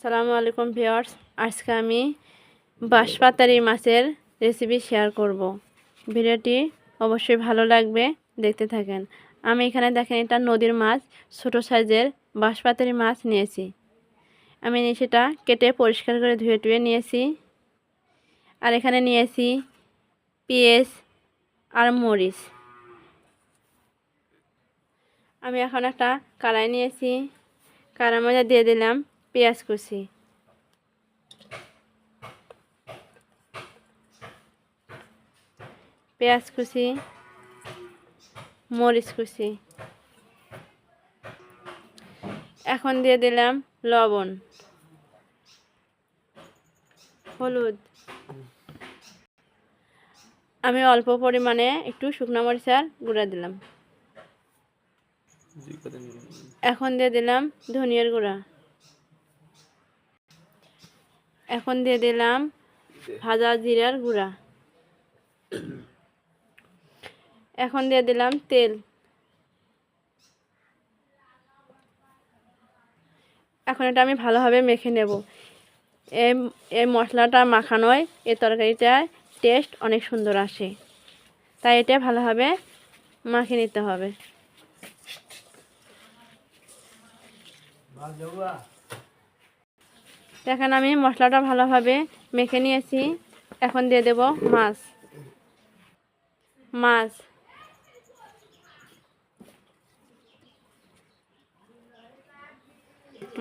আসসালামু আলাইকুম ভিউয়ার্স, আজকে আমি বাঁশপাতারি মাছের রেসিপি শেয়ার করব। ভিডিওটি অবশ্যই ভালো লাগবে, দেখতে থাকেন। আমি এখানে দেখেন এটা নদীর মাছ, ছোট সাইজের বাঁশপাতারি মাছ নিয়েছি। আমি সেটা কেটে পরিষ্কার করে ধুয়ে টুয়ে নিয়েছি। আর এখানে নিয়েছি পেঁয়াজ আর মরিচ। আমি এখন একটা কড়াই নিয়েছি, কড়াইয়ের মধ্যে দিয়ে দিলাম পেঁয়াজ কুচি, পেঁয়াজ কুচি, মরিচ কুচি। এখন দিয়ে দিলাম লবণ, হলুদ। আমি অল্প পরিমাণে একটু শুকনো মরিচের গুঁড়া দিলাম। এখন দিয়ে দিলাম ধনিয়ার গুঁড়া। এখন দিয়ে দিলাম ভাজা জিরার গুঁড়া। এখন দিয়ে দিলাম তেল। এখন এটা আমি ভালোভাবে মেখে নেব। এই মশলাটা মাখানোয় এই তরকারিটার টেস্ট অনেক সুন্দর আসে, তাই এটা ভালোভাবে মাখিয়ে নিতে হবে। দেখেন আমি মশলাটা ভালোভাবে মেখে নিয়েছি। এখন দিয়ে দেব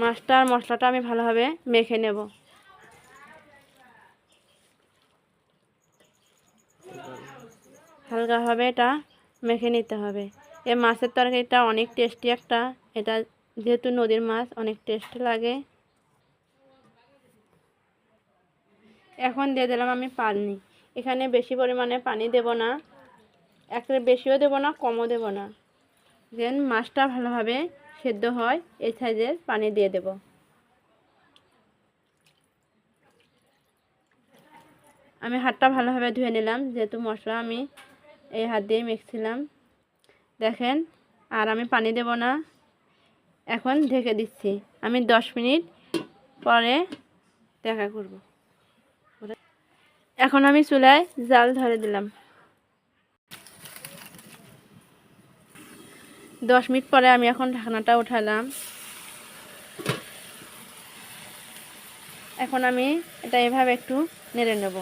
মাছটা আর মশলাটা আমি ভালোভাবে মেখে নেব। হালকাভাবে এটা মেখে নিতে হবে। এই মাছের তরকারিটা অনেক টেস্টি একটা, এটা যেহেতু নদীর মাছ অনেক টেস্টি লাগে। এখন দিয়ে দিলাম আমি পানি। এখানে বেশি পরিমাণে পানি দেব না, একেবারে বেশিও দেব না, কমও দেব না। যেন মাছটা ভালোভাবে সেদ্ধ হয় এই সাইজের পানি দিয়ে দেব। আমি হাতটা ভালোভাবে ধুয়ে নিলাম, যেহেতু মশলা আমি এই হাত দিয়ে মেখছিলাম। দেখেন, আর আমি পানি দেব না। এখন ঢেকে দিচ্ছি, আমি 10 মিনিট পরে দেখা করব। এখন আমি চুলায় জাল ধরে দিলাম। 10 মিনিট পরে আমি এখন ঢাকনাটা উঠালাম। এখন আমি এটা এভাবে একটু নেড়ে নেব।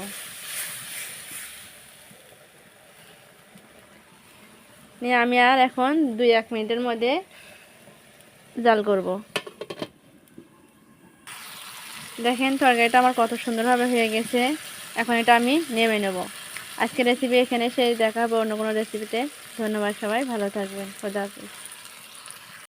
নিয়ে আমি আর এখন 2-1 মিনিটের মধ্যে জাল করব। দেখেন তরকারিটা আমার কত সুন্দরভাবে হয়ে গেছে। এখন এটা আমি নেমে নেব। আজকের রেসিপি এখানে শেষ, দেখা হবে অন্য কোনো রেসিপিতে। ধন্যবাদ, সবাই ভালো থাকবেন। খোদা হাফেজ।